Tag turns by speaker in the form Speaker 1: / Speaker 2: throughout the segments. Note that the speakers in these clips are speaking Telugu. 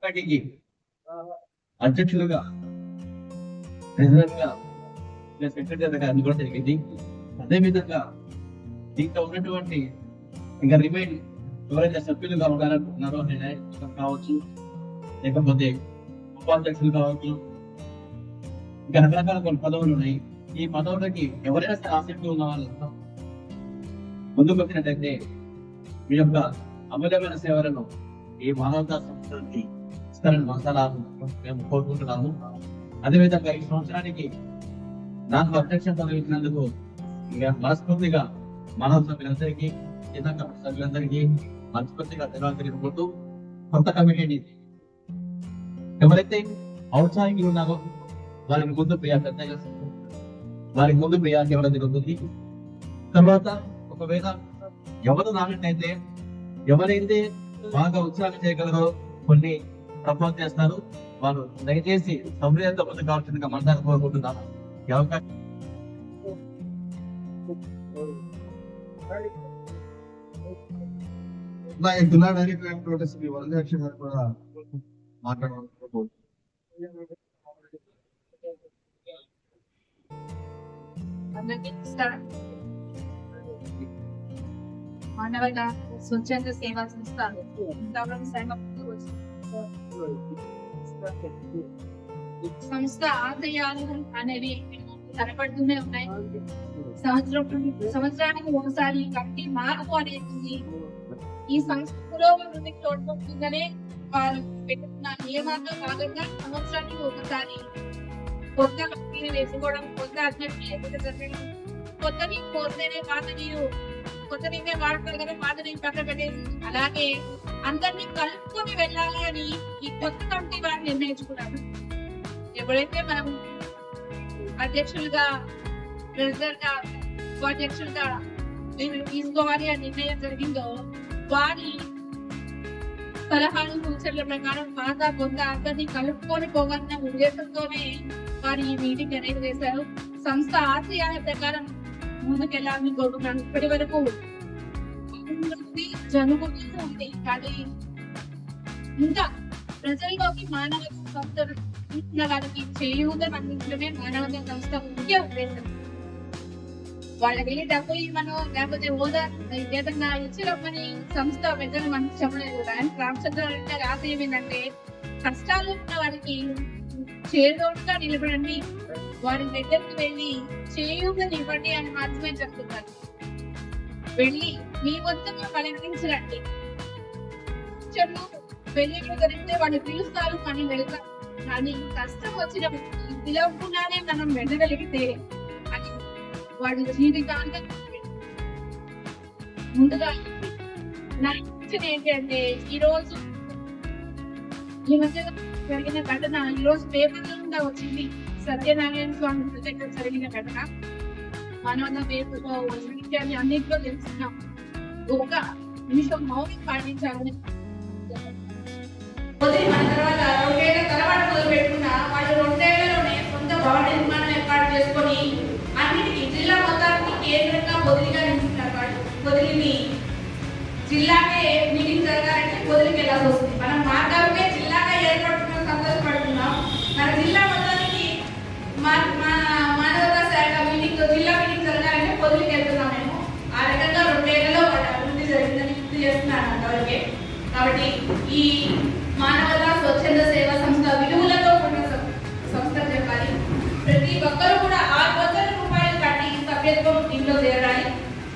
Speaker 1: సొసైటీకి అధ్యక్షులుగా, ప్రెసిడెంట్ గా, సెక్రటరీ గా కూడా జరిగింది. అదేవిధంగా దీంట్లో ఉన్నటువంటి ఇంకా రిమైన్ ఎవరైతే సభ్యులుగా ఉన్నారో నిర్ణయం కావచ్చు, లేకపోతే ఉపాధ్యక్షులు కావచ్చు, ఇంకా రకరకాల కొన్ని పదవులు ఉన్నాయి. ఈ పదవులకి ఎవరైనా సరే ఆసక్తి ఉన్న వాళ్ళు ముందుకు వచ్చినట్లయితే మీ యొక్క అమూల్యమైన సేవలను ఈ మానవతా సంస్థకి ఇస్తారని మనసాలను మేము కోరుకుంటున్నాము. అదేవిధంగా ఈ సంవత్సరానికి నాకు అధ్యక్ష పదవి ఇచ్చినందుకు మనస్ఫూర్తిగా మానవ సభ్యులందరికీ, జిల్లా కమిటీ సభ్యులందరికీ మనస్ఫూర్తిగా ధన్యవాదాలు తెలుపుకుంటూ, కొత్త కమిటీని ఎవరైతే ఔత్సాహికులు ఉన్నారో వారికి ముందు ప్రియారిటీ ఇవ్వడం జరుగుతుంది. తర్వాత ఒకవేళ ఎవరు రానట్టయితే, ఎవరైతే బాగా ఉత్సాహం చేయగలరో కొన్ని ప్రపోజ్ చేస్తారు, వారు దయచేసి సౌమ్యంతో ముందు కావాల్సిందిగా మనసారి కోరుకుంటున్నాను. ఈ అవకాశం
Speaker 2: జిల్లా డైరెక్టర్ శ్రీ వరదలక్ష్మి గారు కూడా మాట్లాడాలనుకుంటున్నాను.
Speaker 3: మానవత స్వచ్ఛంద సేవా సంస్థ సంస్థ ఆశయాలు అనేవి కనపడుతూనే ఉన్నాయి. సంవత్సరానికి ఒకసారి కమిటీ మార్పు అనేది ఈ సంస్థ పురోగతికి తోడ్పడుతుందనే వారు పెట్టుకున్న నియమాల్లో భాగంగా సంవత్సరానికి ఒకసారి కొత్త కమిటీని వేసుకోవడం, కొత్త అధ్యక్షులు, కొత్త నీరు పోస్తేనే పాత నీరు, కొత్త నీరే వాడతారు కదా, పాత నీరు పక్కన పెట్టేసి అలాగే అందరినీ కలుపుకొని వెళ్ళాలి అని ఈ కొత్త కమిటీ వారు నిర్ణయించుకున్నారు. ఎప్పుడైతే మనం అధ్యక్షులుగా, ప్రెసిడెంట్ గా, ఉపాధ్యక్షులుగా తీసుకోవాలి అని నిర్ణయం జరిగిందో వారి సలహాలు సూచనల ప్రకారం పాత కొంత అందరినీ కలుపుకొని పోవాలన్న ఉద్దేశంతోనే వారు ఈ మీటింగ్ అనేది చేశారు. సంస్థ ఆశయాల ప్రకారం ముందుకెళ్ళాలని కోరుకున్నాను. ఇప్పటి వరకు జరుగుతూ ఉంది, కానీ ఇంకా ప్రజల్లోకి మానవ సంస్థ వారికి చేయూతను అందించడమే మానవత సంస్థ ముఖ్య ఉద్దేశం. వాళ్ళకి డబ్బు ఇవ్వను, లేకపోతే హోదా ఏదన్నా ఇచ్చినప్పని సంస్థ పెద్దలు మనకు చెప్పలేదు. రామచంద్ర ఆశయం ఏంటంటే కష్టాలు ఉన్న వారికి చేదోడుగా నిలబడండి, వారి దగ్గరికి వెళ్ళి చేయూతని ఇవ్వండి అని మాత్రమే చెప్తున్నారు. వెళ్ళి మీ వంతుగా పలకరించరండి. వెళ్ళి జరిగితే వాళ్ళు పిలుస్తారు, మనం వెళ్తాం. కానీ కష్టం వచ్చినప్పుడు పిలవకుండానే మనం వెళ్ళగలిగితే అది వాడి జీవితాంతం. ముందుగా నా ఏంటి అంటే ఈరోజు ఈ మధ్య జరిగిన ఘటన ఈరోజు పేపర్లో కూడా వచ్చింది. సత్యనారాయణ స్వామి ప్రత్యేక జరిగిన ఘటన మానవత పేపర్లో విషయాన్ని అన్నింటిలో తెలుసుకున్నాం. ఒక నిమిషం మౌనం పాటించాలని
Speaker 4: మన తర్వాత 2 ఏళ్ల తర్వాత మొదలు పెట్టుకున్న వాళ్ళు 2 ఏళ్లలోనే సొంత భవన నిర్మాణం ఏర్పాటు చేసుకొని అన్నిటికీ జిల్లా మొత్తానికి కేంద్రంగా బొదిలిగా నిలుస్తున్నారు. వాళ్ళు బొదిలిని జిల్లాకే మీటింగ్ జరగాలంటే బొదిలికి వెళ్ళాల్సి వస్తుంది. మనం మార్గాలకే జిల్లాగా ఏర్పడుతున్న సంతోషపడుతున్నాం. మన జిల్లా మొత్తానికి మానవతా శాఖ మీటింగ్, జిల్లా మీటింగ్ జరగాలంటే బొదిలికి వెళ్తున్నాం. మేము ఆ రకంగా 2 ఏళ్లలో వాళ్ళ అభివృద్ధి జరిగిందని గుర్తు చేస్తున్నాను అంతవరకే. కాబట్టి ఈ మానవత స్వచ్ఛంద సేవా సంస్థ విలువలతో కూడిన సంస్థ చెప్పాలి. ప్రతి ఒక్కరు కూడా 600 రూపాయలు కట్టి సభ్యత్వం దీంట్లో చేరాలి.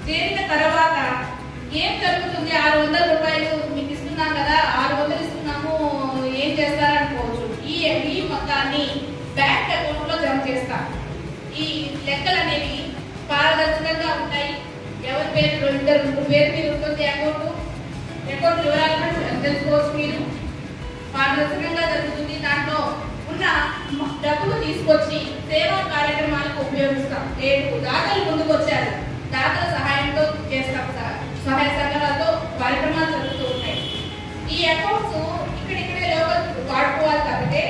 Speaker 4: చేరిన తర్వాత ఏం జరుగుతుంది? 600 రూపాయలు మీకు ఇస్తున్నాం కదా, 600 ఇస్తున్నాము, ఏం చేస్తారనుకోవచ్చు. ఈ మొత్తాన్ని బ్యాంక్ అకౌంట్ లో జమ చేస్తారు. ఈ లెక్కలు అనేవి పారదర్శకంగా ఉంటాయి. ఎవరి పేరు 2 పేరు మీద ఉంటుంది అకౌంట్ వివరాలను తెలుసుకోవచ్చు. మీరు పారదర్శకంగా జరుగుతుంది. దాంట్లో ఉన్న డబ్బులు తీసుకొచ్చి సేవా కార్యక్రమాలకు ఉపయోగిస్తాం. 7 దాతలు ముందుకు వచ్చారు. దాతల సహాయంతో చేస్తాం. సహాయ సంఘాలతో కార్యక్రమాలు జరుగుతూ ఉంటాయి. ఈ అకౌంట్స్ ఇక్కడిక్కడే వాడుకోవాలి కాబట్టి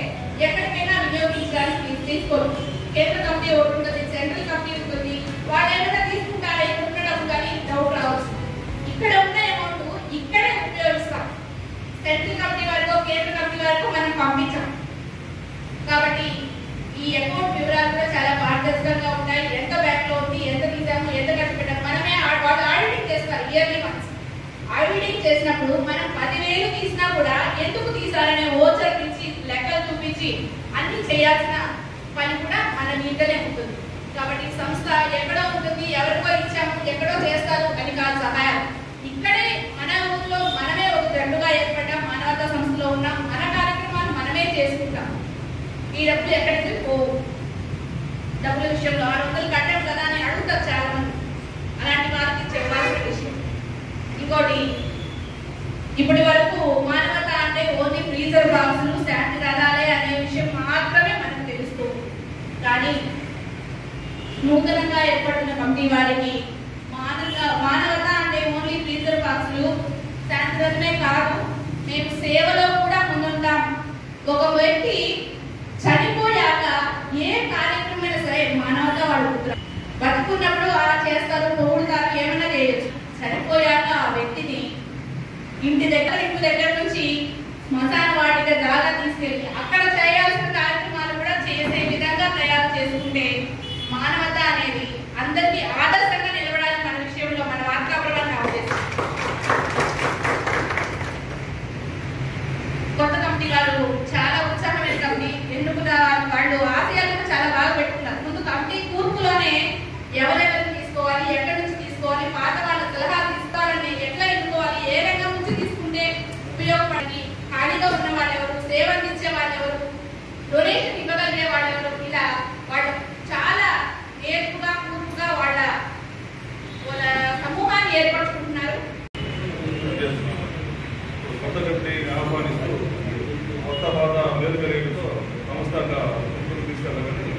Speaker 4: ఎక్కడికైనా వినియోగించడానికి తీసుకోండి. కేంద్ర కమిటీ ఒకటి ఉంటుంది, సెంట్రల్ కమిటీ ఉంటుంది. వాళ్ళు ఏమైనా తీసుకుంటారా ఇక్కడ డబ్బు కానీ డౌట్ రావచ్చు. ఇక్కడ ఉన్న అమౌంట్ ఇక్కడే ఉపయోగిస్తాం. సెంట్రల్ కమిటీ వారితో కేంద్ర కమిటీ వారితో చేసినప్పుడు మనం 10,000 తీసినా కూడా ఎందుకు తీసారనే ఓచర్ ఇచ్చి లెక్కలు చూపించి అన్ని చేయాల్సిన పని కూడా మన మీదనే ఉంటుంది. కాబట్టి సంస్థ ఎక్కడో ఉంటుంది, ఎవరికో ఇచ్చాము, ఎక్కడో చేస్తారు అని కాదు సహాయం. ఇక్కడే మన ఊర్లో మనమే ఒక జండుగా ఏర్పడ్డాం, మానవతా సంస్థలో ఉన్నాం, మన కార్యక్రమాలు మనమే చేసుకుంటాం. ఈ డబ్బులు ఎక్కడికి పోవు. డబ్బుల విషయంలో 600 కట్టాం కదా అని అడుగుతారు చాలా మంది. అలాంటి వారికి చెప్పాల్సిన విషయం. ఇంకోటి, ఇప్పటి వరకు మానవత అంటే ఓన్లీ ఫ్రీజర్ బాక్సులు, శాంతి రథాలే అనే విషయం మాత్రమే మనకు తెలుస్తూ, కానీ నూతనంగా ఏర్పడిన కమిటీ వారికి మానవత అంటే ఓన్లీ ఫ్రీజర్ బాక్సులు, శాంతి రథమే కాదు, మేము సేవలో కూడా ముందుంటాం. ఒక వ్యక్తి చనిపోయాక ఏ కార్యక్రమమైనా సరే మానవత వాడుకుంటారు. బతుకున్నప్పుడు అలా చేస్తారు, తోడుతారు, ఏమైనా చేయొచ్చు. చనిపోయాక ఆ వ్యక్తిని ఇంటి దగ్గర నుంచి శ్మశాన వాటిక దాకా తీసుకెళ్ళి అక్కడ చేయాల్సిన కార్యక్రమాలు కూడా చేసే విధంగా తయారు చేసుకుంటే మానవత అనేది అందరికీ ఆదర్శంగా నిలబడాలి. మన విషయంలో మన వార్తాపరమైన అవకాశం. కొత్త కమిటీ వాళ్ళు చాలా ఉత్సాహమైన కమిటీ. ఎందుకు వాళ్ళు ఆశయాలను చాలా బాగా పెట్టుకున్నారు. ముందు కమిటీ కూర్పులోనే ఎవరెవరిని తీసుకోవాలి, ఎక్కడి నుంచి తీసుకోవాలి, పాత వాళ్ళ సలహాలు తీసుకోవాలని ఎట్లా ఎన్నుకోవాలి, ఏ రంగం నుంచి తీసుకుంటే ఉపయోగపడి, ఖాళీగా ఉన్న వాళ్ళు ఎవరు, సేవ అందించే వాళ్ళు ఎవరు, డొనేషన్ ఇవ్వగలిగే వాళ్ళు ఎవరు, ఇలా వాళ్ళు చాలా నేర్పుగా కూర్పుగా వాళ్ళ సమూహాన్ని ఏర్పరచుకుంటున్నారు.
Speaker 5: కొత్త కమిటీని ఆహ్వానిస్తూ కొత్త పాత మేలు కలిగితో సంస్థగా ముందుకు తీసుకెళ్ళాలని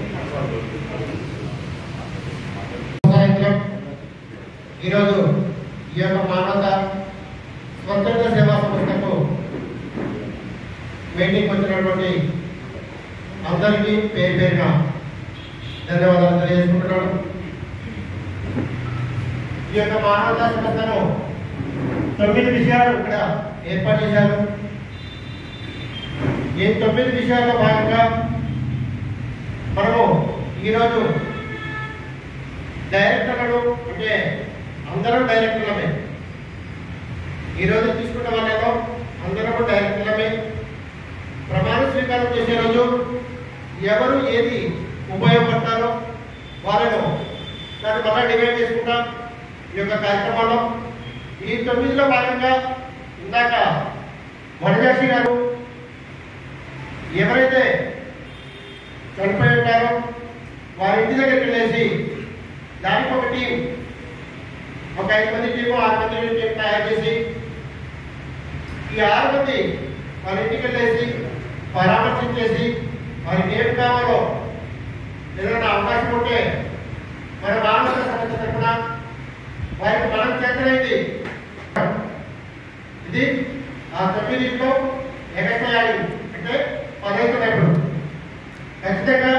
Speaker 6: ఈరోజు ఈ యొక్క మానవత స్వచ్ఛంద సేవా సంస్థకు మీటింగ్ వచ్చినటువంటి అందరికీ పేరు పేరుగా ధన్యవాదాలు తెలియజేసుకుంటున్నాను. ఈ యొక్క మానవతా సంస్థను 9 విషయాలు ఇక్కడ ఏర్పాటు చేశారు. ఈ 9 విషయాల్లో భాగంగా మనము ఈరోజు డైరెక్టర్లు అంటే అందరూ డైరెక్టర్లమే. ఈరోజు తీసుకున్న వాళ్ళలో అందరూ డైరెక్టర్లమే. ప్రమాణ స్వీకారం చేసే రోజు ఎవరు ఏది ఉపయోగపడతారో వాళ్ళను దాన్ని మళ్ళా డివైడ్ చేసుకుంటాం ఈ యొక్క కార్యక్రమంలో. ఈ 9లో భాగంగా ఇందాక వనజాక్షి గారు ఎవరైతే చనిపోయి ఉంటారో వారి ఇంటి దగ్గరికి వెళ్ళేసి దానికి ఒక టీం, ఒక 5 మంది టీము 6 మంది టీం తయారు చేసి ఈ 6 మంది వారి ఇంటికి వెళ్ళేసి పరామర్శించేసి వారికి ఏం కావాలో ఏదైనా అవకాశం ఉంటే మన మానవత సమస్య తరఫున వారికి మనం చేతనైంది ఇది ఆ 9లో ఎగసేయాలి అంటే 15 వైపు ఖచ్చితంగా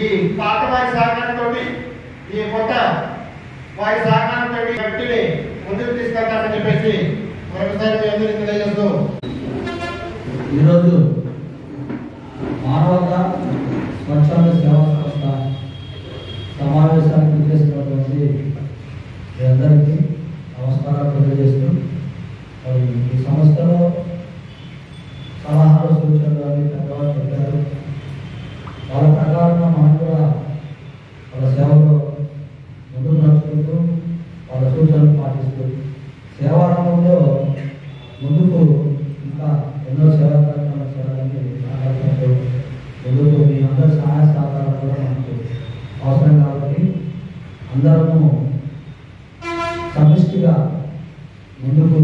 Speaker 6: ఈ పాత వారి సహకారంతో ఈ కొత్త వారి సహకారంతో కమిటీని ముందుకు తీసుకెళ్తామని చెప్పేసి మరొకసారి అందరికీ తెలియజేస్తూ
Speaker 7: ఈరోజు మానవత స్వచ్ఛంద సేవా సంస్థ సమావేశానికి చేసినటువంటి మీ అందరికీ నమస్కారాలు తెలియజేస్తూ ఈ సంస్థలో సలహాలు సూచనలు అన్ని పెద్దవాళ్ళు చెప్పారు. వాళ్ళ ప్రకారంగా మనం కూడా వాళ్ళ సేవలో ముందుకు నడుచుకుంటూ వాళ్ళ సూచనలు పాటిస్తూ సేవారంగంలో ముందుకు ఇంకా ఎన్నో సేవా కార్యక్రమాలు చేయాలని ఆలోచనతో ముందుకు మీ అందరి సహాయ సహకారాలు కూడా మనకు అవసరం కాబట్టి అందరము సమిష్టిగా ముందుకు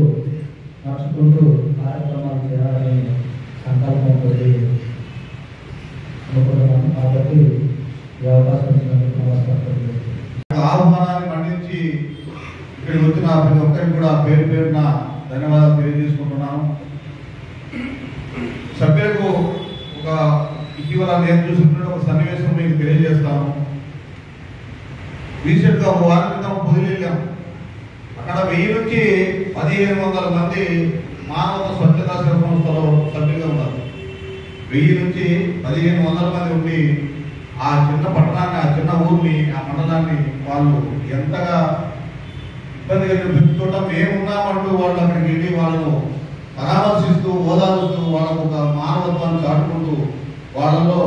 Speaker 7: నడుచుకుంటూ కార్యక్రమాలు చేయాలని సంకల్పంతో అనుకుంటున్నాను. కాబట్టి ఈ అవకాశం ఇచ్చినందుకు నమస్కారం.
Speaker 2: ఆహ్వానాన్ని మన్నించి ఇక్కడికి వచ్చిన ప్రతి ఒక్కరికి కూడా పేరు పేరున ధన్యవాదాలు తెలియజేసుకుంటున్నాను. సభ్యులకు ఒక ఇటీవల నేను చూసినటువంటి ఒక సన్నివేశం మీకు తెలియజేస్తాను. రీసెంట్గా ఒక వారం క్రితం పొదిలి వెళ్ళాం. అక్కడ 1000 నుంచి 1500 మంది మానవత స్వచ్ఛతా సేవా సంస్థలో సభ్యులుగా ఉన్నారు. 1000 నుంచి 1500 మంది ఉండి ఆ చిన్న పట్టణాన్ని, ఆ చిన్న ఊరిని, ఆ మండలాన్ని వాళ్ళు ఎంతగా ఇబ్బంది కలిగిన ప్రతి చోట మేమున్నామంటూ వాళ్ళు అక్కడికి వెళ్ళి వాళ్ళను పరామర్శిస్తూ ఓదారుస్తూ వాళ్ళకు ఒక మానవత్వాన్ని చాటుకుంటూ వాళ్ళలో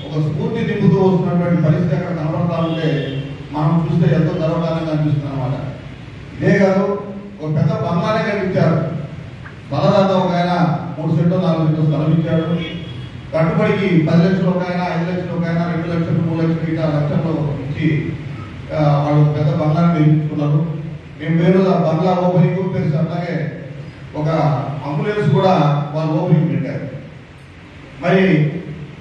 Speaker 2: ఒక స్ఫూర్తి నింపుతూ వస్తున్నటువంటి పరిస్థితి అక్కడ కనబడతా ఉంటే మనం చూస్తే ఎంతో గర్వకారంగా అనిపిస్తుంది అనమాట. ఇదే కాదు, ఒక పెద్ద బంగ్లానే కనిపించారు. స్థలదాత ఒక ఆయన 3 సెంట్లు 4 సెంట్లు స్థలం ఇచ్చాడు. కట్టుబడికి 10 లక్షలు ఒక ఆయన, 5 లక్షలు ఒక ఆయన, 2 లక్షలు 3 లక్షలు ఇట్లా లక్షల్లో ఇచ్చి వాళ్ళు పెద్ద బంగ్లాని నిర్మించుకున్నారు. మేము పేరు బంగ్లా ఓపెనింగ్ ప్లస్ అట్లాగే ఒక అంబులెన్స్ కూడా వాళ్ళు ఓపెనింగ్ పెట్టారు. మరి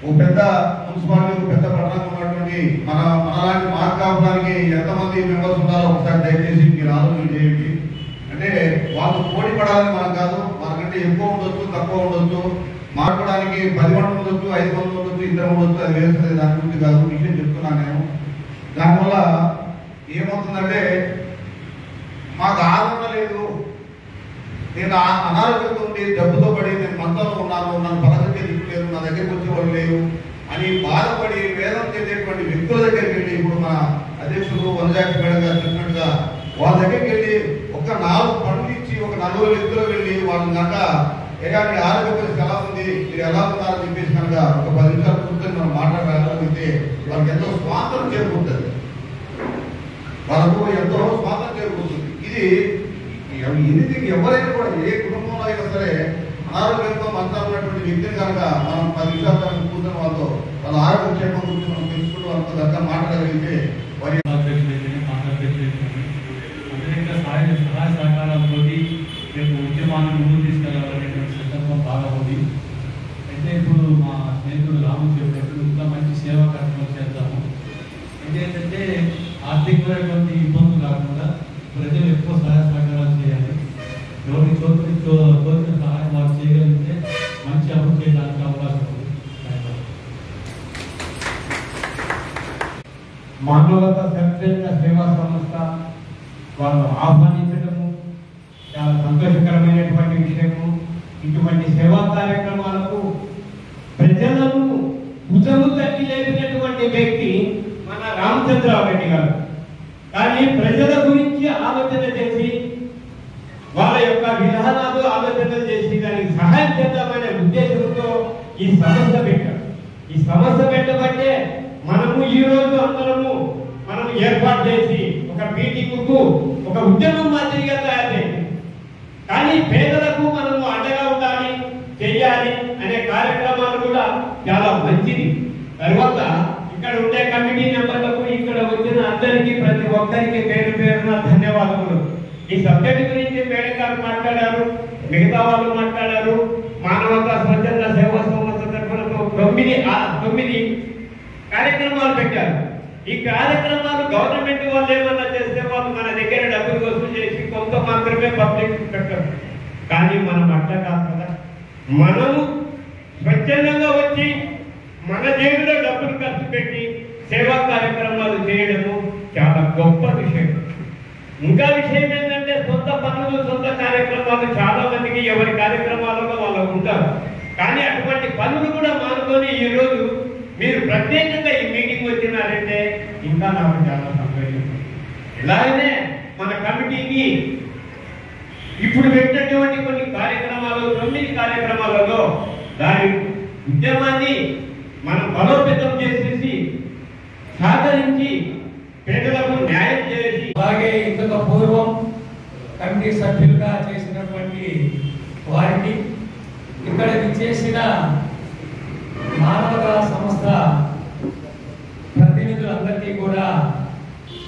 Speaker 2: ఒక పెద్ద మున్సిపాలిటీ, ఒక పెద్ద పట్టణంలో ఉన్నటువంటి మనలాంటి మార్కాపురానికి ఎంతమంది మెంబర్స్ ఉన్నారో ఒకసారి దయచేసి మీరు ఆలోచన చేయండి. అంటే వాళ్ళు పోటీ పడాలని మనం కాదు, మనకంటే ఎక్కువ ఉండొచ్చు, తక్కువ ఉండొచ్చు, మార్పడానికి 10 మంది ఉండొచ్చు, 5 మంది ఉండొచ్చు, 2 ఉండొచ్చు, అది వేస్తుంది. దాని గురించి కాదు, విషయం చెప్తున్నాను నేను. దానివల్ల ఏమవుతుందంటే మాకు ఆదరణ లేదు, నేను అనారోగ్యంతో ఉండి జబ్బుతో పడి నేను మంచంలో ఉన్నాను, నన్ను పలకరించే దిక్కు లేదు, నా దగ్గరికి వచ్చేవాళ్ళు లేరు అని బాధపడి వేదన చేసేటువంటి వ్యక్తుల దగ్గరికి వెళ్ళి, ఇప్పుడు మన అధ్యక్షుడు వనజాక్షి మేడం గారు చెప్పినట్టుగా వాళ్ళ దగ్గరికి వెళ్ళి ఒక 4 పనులు ఇచ్చి ఒక 4 వ్యక్తులు వెళ్ళి వాళ్ళని కనుక ఏడాది ఆరోగ్య పరిస్థితి ఎలా ఉంది, మీరు ఎలా ఉన్నారని చెప్పేసి కనుక ఒక 10 నిమిషాలు కూర్చొని మనం మాట్లాడగలిగితే వాళ్ళకి ఎంతో స్వాతంత్రం చేరుకుంటుంది, వాళ్ళకు ఎంతో స్వాతంత్రం చేరుకుంటుంది. ఇది ఎవరైనా కూడా ఏ కుటుంబంలో అయినా సరే అనారోగ్యంతో మంచాలు ఉన్నటువంటి వ్యక్తిని కనుక మనం 10 నిమిషాలు కనుక కూర్చొని వాళ్ళతో వాళ్ళ ఆరోగ్య క్షేమం గురించి మనం తెలుసుకుంటూ వాళ్ళతో దగ్గర మాట్లాడగలిగితే వారి
Speaker 8: సహాయ సహకారాలతో రేపు ఉద్యమాన్ని ముందుకు తీసుకెళ్లాలనేటువంటి సందర్భం బాగా ఉంది. అయితే ఇప్పుడు మా స్నేహితుడు రాము చెప్పినట్టు ఇంకా మంచి సేవా కార్యక్రమాలు చేద్దాము. అయితే ఏంటంటే ఆర్థికమైనటువంటి ఇబ్బందులు కాకుండా ప్రజలు ఎక్కువ సహాయ సహకారాలు చేయాలి. ఎవరికి తోచిన సహాయం వారు చేయగలిగితే మంచి అభివృద్ధి చేయడానికి అవకాశం ఉంది.
Speaker 9: మానవతా స్వచ్ఛంద సేవా సంస్థ వాళ్ళు ఆహ్వానించడము చాలా సంతోషకరమైనటువంటి విషయము. ఇటువంటి సేవా కార్యక్రమాలకు ప్రజలను భుజము తట్టి లేపినటువంటి వ్యక్తి మన రామచంద్రరావు రెడ్డి గారు. కానీ ప్రజల గురించి ఆలోచన చేసి వాళ్ళ యొక్క విధానాలు ఆలోచన చేసి దానికి సహాయం చేద్దామనే ఉద్దేశంతో ఈ సమస్య పెట్టారు. ఈ సమస్య పెట్టబట్టే మనము ఈ రోజు అందరము మనం ఏర్పాటు చేసి ఒక మీటింగ్కు ఒక ఉద్యమం మాదిరిగా తయారైంది. కానీ పేదలకు మనము అండగా ఉండాలి, చెయ్యాలి అనే కార్యక్రమాలు కూడా చాలా మంచిది. తర్వాత ఇక్కడ ఉండే కమిటీ మెంబర్లకు, ఇక్కడ వచ్చిన అందరికీ ప్రతి ఒక్కరికి పేరు పేరున ధన్యవాదములు. ఈ సబ్జెక్ట్ గురించి మేడం గారు మాట్లాడారు, మిగతా వాళ్ళు మాట్లాడారు. మానవతా స్వచ్ఛంద సేవా సంస్థ తరఫున 9 కార్యక్రమాలు పెట్టారు. ఈ కార్యక్రమాలు గవర్నమెంట్ వాళ్ళు ఏమన్నా చేస్తే వాళ్ళు మన దగ్గర డబ్బులు వసూలు చేసి కొంత మాత్రమే పబ్లిక్ పెట్టారు. కానీ మనం అట్లా కాదు కదా, మనము స్వచ్ఛందంగా వచ్చి మన జేబులో డబ్బులు ఖర్చు పెట్టి సేవా కార్యక్రమాలు చేయడము చాలా గొప్ప విషయం. ఇంకా విషయం ఏంటంటే సొంత పనులు, సొంత కార్యక్రమాలు చాలా మందికి ఎవరి కార్యక్రమాలలో వాళ్ళకు ఉంటారు. కానీ అటువంటి పనులు కూడా మానుకొని ఈరోజు మీరు ప్రత్యేకంగా ఈ మీటింగ్ వచ్చినారంటే ఇంకా నాకు చాలా సంతోషం. ఇలాగనే మన కమిటీకి ఇప్పుడు పెట్టినటువంటి కొన్ని కార్యక్రమాలు, 9 కార్యక్రమాలలో దాని ఉద్యమాన్ని మనం బలోపేతం చేసేసి సహకరించి పేదలకు న్యాయం చేసి,
Speaker 10: అలాగే ఇంతకు పూర్వం కమిటీ సభ్యులుగా చేసినటువంటి వారికి, ఇక్కడ చేసిన మానవతా సంస్థ ప్రతినిధులందరికీ కూడా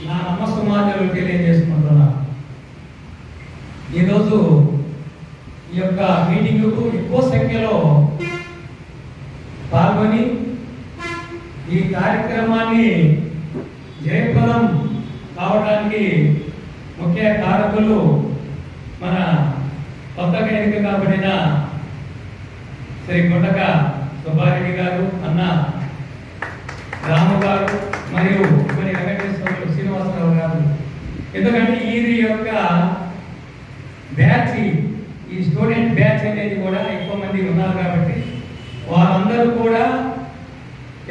Speaker 10: నా నమస్సుమాన్యాలు తెలియజేసుకుంటున్నా. ఈరోజు ఈ యొక్క మీటింగుకు ఎక్కువ సంఖ్యలో పాల్గొని ఈ కార్యక్రమాన్ని జయప్రదం కావడానికి ముఖ్య కారకులు మన కొత్తగా ఎన్నిక కాబడిన శ్రీ కొండక సుబ్బారెడ్డి గారు, అన్న రాము గారు మరియు మరి వెంకటేశ్వర శ్రీనివాసరావు గారు. ఎందుకంటే ఇది యొక్క బ్యాచ్, ఈ స్టూడెంట్ బ్యాచ్ అనేది కూడా ఎక్కువ మంది ఉన్నారు కాబట్టి వారందరూ కూడా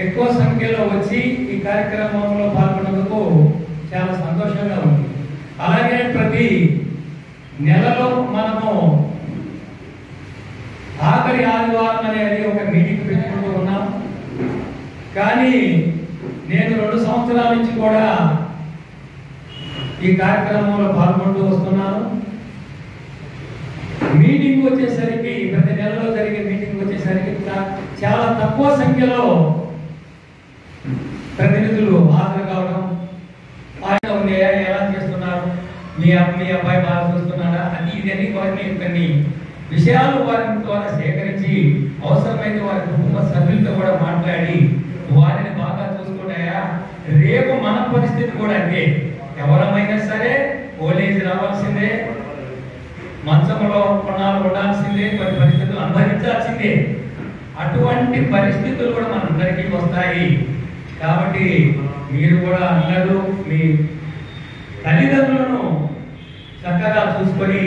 Speaker 10: ఎక్కువ సంఖ్యలో వచ్చి ఈ కార్యక్రమంలో పాల్గొన్నందుకు చాలా సంతోషంగా ఉంది. అలాగే ప్రతి నెలలో మనము ఆఖరి ఆదివారం అనేది ఒక మీటింగ్ పెట్టుకుంటూ ఉన్నాం. కానీ నేను 2 సంవత్సరాల నుంచి కూడా ఈ కార్యక్రమంలో పాల్గొంటూ వస్తున్నాను. మీటింగ్ వచ్చేసరికి ప్రతి నెలలో జరిగే మీటింగ్ వచ్చేసరికి చాలా తక్కువ సంఖ్యలో ప్రతినిధులు హాజరు కావడం, ఆయన ఎలా చేస్తున్నారు, మీ అబ్బాయి బాగా చూస్తున్నారా అని ఇదని వారిని కొన్ని విషయాలు వారి ద్వారా సేకరించి అవసరమైతే వారి కుటుంబ సభ్యులతో కూడా మాట్లాడి వారిని బాగా చూసుకున్నాయా. రేపు మన పరిస్థితి కూడా అంతే. ఎవరమైనా సరే ఓలేజ్ రావాల్సిందే, మంచంలో కొన్నాళ్ళు ఉండాల్సిందే, కొన్ని పరిస్థితులు అనుభవించాల్సిందే. అటువంటి పరిస్థితులు కూడా మనందరికీ వస్తాయి. కాబట్టి మీరు కూడా అందరూ మీ తల్లిదండ్రులను చక్కగా చూసుకొని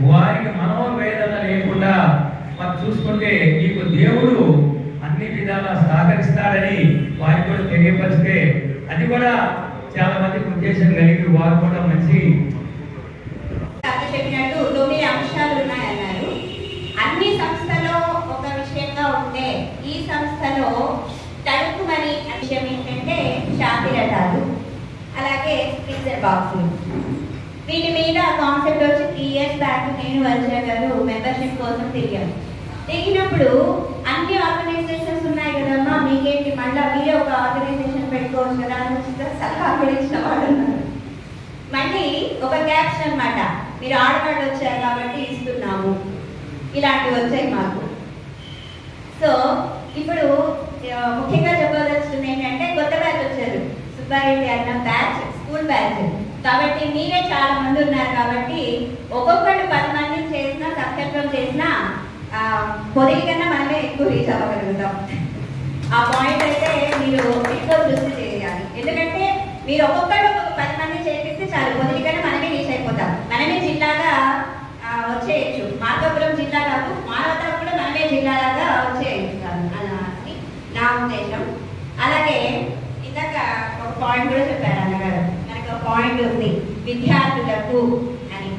Speaker 10: వారికి మనోవేదన లేకుండా మనం చూసుకుంటే మీకు దేవుడు అన్ని విధాలా సహకరిస్తాడని వారికి కూడా తెలియపరిస్తే అది కూడా చాలా మందికి ఉద్దేశం కలిగి వారు కూడా మంచి
Speaker 11: చెప్పినట్టు 9 అంశాలు ఉన్నాయన్నారు. అన్ని సంస్థలో ఒక విషయంగా ఉంటే ఈ సంస్థలో తడుకుమని విషయం ఏంటంటే శాంతిరథాలు, అలాగే ఫ్రీజర్ బాక్సులు. వీటి మీద కాన్సెప్ట్ వచ్చి 3 years బ్యాక్ నేను వజ్ర గారు మెంబర్షిప్ కోసం తిరిగినప్పుడు అన్ని ఆర్గనైజేషన్స్ ఉన్నాయి కదమ్మా, మీకేంటి మళ్ళీ మీరే ఒక ఆర్గనైజేషన్ పెట్టుకోవచ్చు కదా అని సలహా కూడా ఇచ్చిన వాడు ఉన్నారు. మళ్ళీ ఒక క్యాప్షన్ అన్నమాట, మీరు ఆడవాళ్ళు వచ్చారు కాబట్టి ఇస్తున్నాము, ఇలాంటివి వచ్చాయి మాకు. సో ఇప్పుడు ముఖ్యంగా చెప్పదలుచుకుంది ఏంటంటే కొత్త బ్యాచ్ వచ్చారు, సుబ్బారెడ్డి అన్న బ్యాచ్, స్కూల్ బ్యాచ్. కాబట్టి మీరే చాలా మంది ఉన్నారు కాబట్టి ఒక్కొక్కటి 10 మందిని చేసినా సబ్స్క్రిప్షన్ చేసినా పొదిగి కన్నా మనమే ఎక్కువ రీచ్ అవ్వగలుగుతాం. ఆ పాయింట్ అయితే మీరు ఎక్కువ దృష్టి చేయాలి. ఎందుకంటే మీరు ఒక్కొక్కటి 10 మంది చేపిస్తే చాలు, పొదిగి కన్నా మనమే రీచ్ అయిపోతాం. మనమే జిల్లాగా వచ్చేయచ్చు. మార్కాపురం జిల్లా కాదు, మానవత కూడా మనమే జిల్లాగా వచ్చేయచ్చు అని నా ఉద్దేశం. అలాగే ఇందాక ఒక పాయింట్ కూడా చెప్పారు అన్నగారు, మనకు ఒక పాయింట్ ఉంది విద్యార్థులకు అని.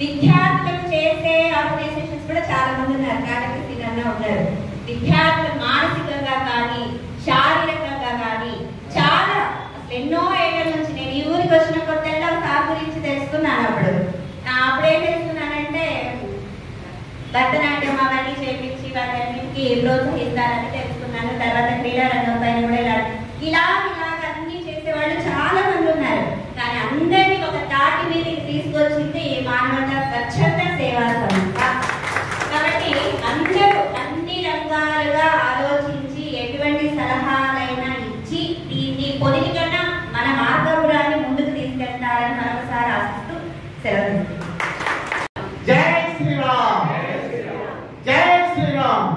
Speaker 11: విద్యార్థులకు చేసే ఆర్గనైజేషన్స్ కూడా చాలా మంది ఉన్నారు, కార్యక్రమంగా ఉన్నారు. విద్యార్థులు మానసికంగా కానీ శారీరకంగా కానీ చాలా ఎన్నో ఏళ్ల నుంచి నేను ఈ ఊరికి వచ్చిన కొత్తలో సార్ గురించి తెలుసుకున్నాను. అప్పుడేం తెలుసుకున్నానంటే భరతనాట్యం అవన్నీ చేపించి వాటన్నింటికి ప్రోత్సహిస్తారని తెలుసుకున్నాను. తర్వాత క్రీడా రంగం పైన కూడా ఇలాగ అన్ని చేసేవాళ్ళు చాలా మంది ఉన్నారు. కానీ అందరినీ ఒక తాటి మీదకి తీసుకొచ్చింది మానవత స్వచ్ఛంద సేవా సంస్థ. కాబట్టి అందరూ అన్ని రంగాలుగా ఆలోచించి ఎటువంటి సలహాలైనా ఇచ్చి దీన్ని పొదిగి కన్నా మన మార్గపురాన్ని ముందుకు తీసుకెళ్తారని మరొకసారి ఆశిస్తూ సెలవు.
Speaker 6: జై శ్రీరామ్, జై శ్రీరామ్.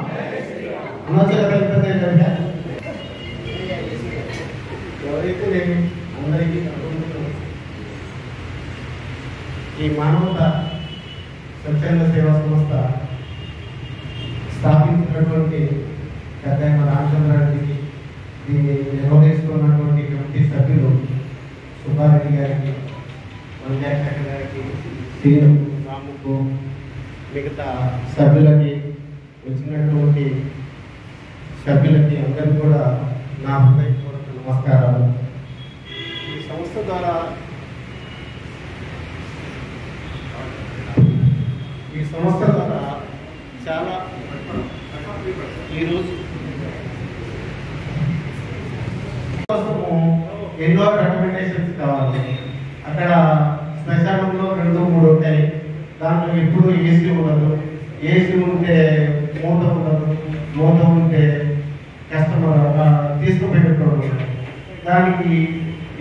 Speaker 6: ఎవరైతే అందరికీ ఈ మానవత స్వచ్ఛంద సేవా సంస్థ స్థాపించినటువంటి పెద్ద రామచంద్రారెడ్డికి, దీన్ని నిర్వహిస్తున్నటువంటి కమిటీ సభ్యులు సుబ్బారెడ్డి గారికి, వంజాక్ష గారికి, శ్రీను రాముకు, మిగతా సభ్యులకి, వచ్చినటువంటి సభ్యులకి అందరికీ కూడా నా హృదయపూర్వక నమస్కారాలు. ఈ సంస్థ ద్వారా చాలా ఈరోజు ఎన్నో రికమెండేషన్స్ కావాలి. అక్కడ శ్మశానంలో 2-3 ఉంటాయి, దాంట్లో ఎప్పుడు ఏసీ ఉండదు. ఏసీ ఉంటే మూత ఉండదు, మూత ఉంటే కస్టమర్ తీసుకుపోయేటప్పుడు దానికి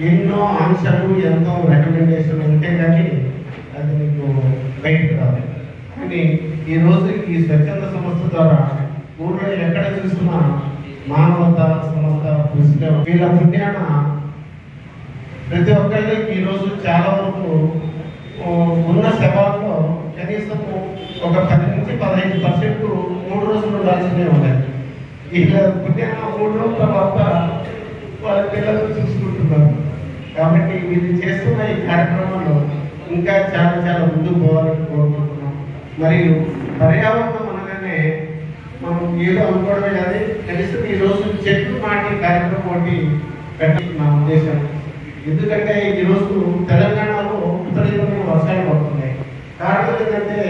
Speaker 6: ఎన్నో ఆంక్షలు, ఎంతో రికమెండేషన్ ఉంటే కానీ అది మీకు బయటకు రాదు. కానీ ఈరోజు ఈ స్వచ్ఛంద సంస్థ ద్వారా ఊళ్ళో ఎక్కడ చూసినా మానవత సంస్థ కృషిలో వీళ్ళ పుణ్యాన ప్రతి ఒక్కరికి ఈరోజు చాలా వరకు ఉన్న శవాల్లో కనీసం ఒక 10 నుంచి 15% 3 రోజులు ఉండాల్సినే ఉన్నాయి. వీళ్ళ పుణ్యాన 3 రోజుల తర్వాత వాళ్ళ పిల్లలు చూసుకుంటున్నారు. కాబట్టి వీళ్ళు చేస్తున్న ఈ కార్యక్రమంలో ఇంకా చాలా చాలా ముందుకు పోవాలని కోరుకుంటున్నాం. మరియు పర్యావరణం అనగానే మనం ఏదో అనుకోవడమే కాదు, కనీసం ఈ రోజు చెట్లు నాటి కార్యక్రమం ఒకటి పెట్టాలి నా ఉద్దేశం. ఎందుకంటే ఈరోజు తెలంగాణలో విపరీతమైన వర్షాలు పడుతున్నాయి. కారణం ఏంటంటే